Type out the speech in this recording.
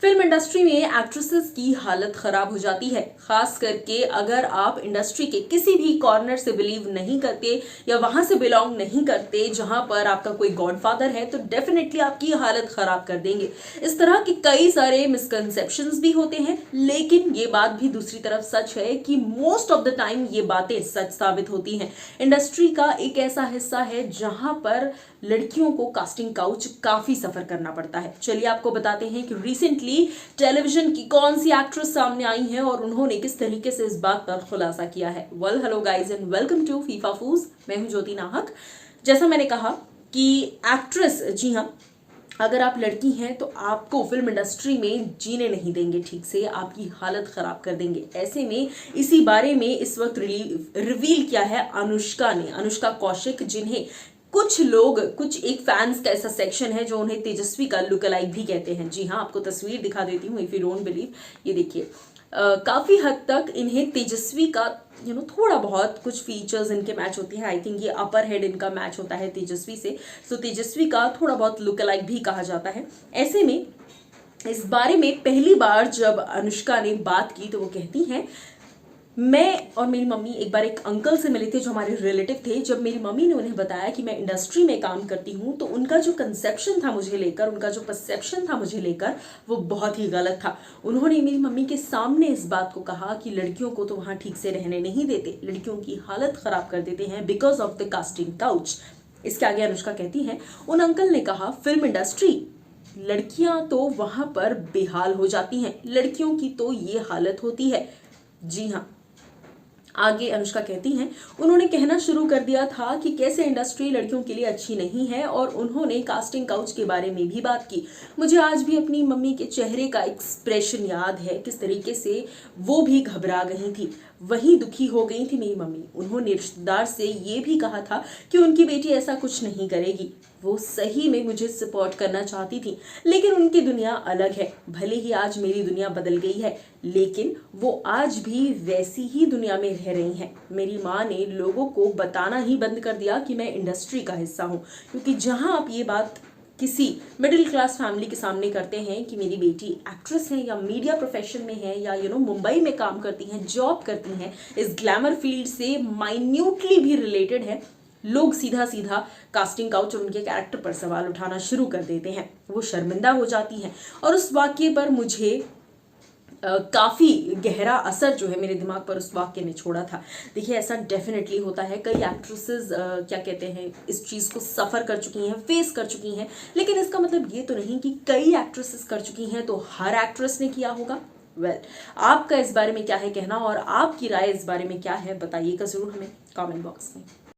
Film industry में actresses की हालत खराब हो जाती है, खास करके अगर आप इंडस्ट्री के किसी भी कॉर्नर से बिलीव नहीं करते या वहां से बिलोंग नहीं करते जहां पर आपका कोई गॉडफादर है, तो डेफिनेटली आपकी हालत खराब कर देंगे। इस तरह के कई सारे मिसकंसेप्शंस भी होते हैं, लेकिन ये बात भी दूसरी तरफ सच है कि मोस्ट ऑफ द टाइम ये बातें सच साबित होती हैं। इंडस्ट्री का एक ऐसा हिस्सा है जहां पर लड़कियों को कास्टिंग काउच काफी सफर करना पड़ता है। चलिए आपको बताते हैं कि रिसेंटली टेलीविजन की कौन सी एक्ट्रेस सामने आई है और उन्होंने किस तरीके से इस बात पर खुलासा किया है। Well, hello guys and welcome to FIFA फूज। मैं हूं ज्योति नाहक। जैसा मैंने कहा कि एक्ट्रेस, जी हाँ, अगर आप लड़की हैं तो आपको फिल्म इंडस्ट्री में जीने नहीं देंगे ठीक से, आपकी हालत खराब कर देंगे। ऐसे में इसी बारे में इस वक्त रिवील किया है अनुष्का ने, अनुष्का कौशिक, जिन्हें कुछ लोग, कुछ एक फैंस का ऐसा सेक्शन है जो उन्हें तेजस्वी का लुक अलाइक भी कहते हैं। जी हाँ, आपको तस्वीर दिखा देती हूँ इफ यू डोंट बिलीव। ये देखिए, काफी हद तक इन्हें तेजस्वी का थोड़ा बहुत कुछ फीचर्स इनके मैच होते हैं। आई थिंक ये अपर हेड इनका मैच होता है तेजस्वी से, तो तेजस्वी का थोड़ा बहुत लुक अलाइक भी कहा जाता है। ऐसे में इस बारे में पहली बार जब अनुष्का ने बात की तो वो कहती हैं, मैं और मेरी मम्मी एक बार एक अंकल से मिले थे जो हमारे रिलेटिव थे। जब मेरी मम्मी ने उन्हें बताया कि मैं इंडस्ट्री में काम करती हूँ, तो उनका जो कंसेप्शन था मुझे लेकर, उनका जो परसेप्शन था मुझे लेकर, वो बहुत ही गलत था। उन्होंने मेरी मम्मी के सामने इस बात को कहा कि लड़कियों को तो वहाँ ठीक से रहने नहीं देते, लड़कियों की हालत खराब कर देते हैं because of the casting couch. इसके आगे अनुष्का कहती हैं, उन अंकल ने कहा, फिल्म इंडस्ट्री, लड़कियां तो वहां पर बेहाल हो जाती हैं, लड़कियों की तो ये हालत होती है। जी हाँ, आगे अनुष्का कहती हैं, उन्होंने कहना शुरू कर दिया था कि कैसे इंडस्ट्री लड़कियों के लिए अच्छी नहीं है और उन्होंने कास्टिंग काउच के बारे में भी बात की। मुझे आज भी अपनी मम्मी के चेहरे का एक्सप्रेशन याद है, किस तरीके से वो भी घबरा गई थी, वही दुखी हो गई थी मेरी मम्मी। उन्होंने रिश्तेदार से ये भी कहा था कि उनकी बेटी ऐसा कुछ नहीं करेगी। वो सही में मुझे सपोर्ट करना चाहती थी, लेकिन उनकी दुनिया अलग है। भले ही आज मेरी दुनिया बदल गई है, लेकिन वो आज भी वैसी ही दुनिया में रह रही हैं। मेरी माँ ने लोगों को बताना ही बंद कर दिया कि मैं इंडस्ट्री का हिस्सा हूँ, क्योंकि जहाँ आप ये बात किसी मिडिल क्लास फैमिली के सामने करते हैं कि मेरी बेटी एक्ट्रेस है या मीडिया प्रोफेशन में है या मुंबई में काम करती हैं, जॉब करती हैं, इस ग्लैमर फील्ड से माइन्यूटली भी रिलेटेड है, लोग सीधा सीधा कास्टिंग काउच और उनके कैरेक्टर पर सवाल उठाना शुरू कर देते हैं। वो शर्मिंदा हो जाती हैं। और उस वाक्य पर मुझे काफ़ी गहरा असर जो है मेरे दिमाग पर उस वाक्य ने छोड़ा था। देखिए, ऐसा डेफिनेटली होता है। कई एक्ट्रेसेस क्या कहते हैं, इस चीज़ को सफ़र कर चुकी हैं, फेस कर चुकी हैं, लेकिन इसका मतलब ये तो नहीं कि कई एक्ट्रेसेस कर चुकी हैं तो हर एक्ट्रेस ने किया होगा। वेल, आपका इस बारे में क्या है कहना और आपकी राय इस बारे में क्या है, बताइएगा ज़रूर हमें कमेंट बॉक्स में।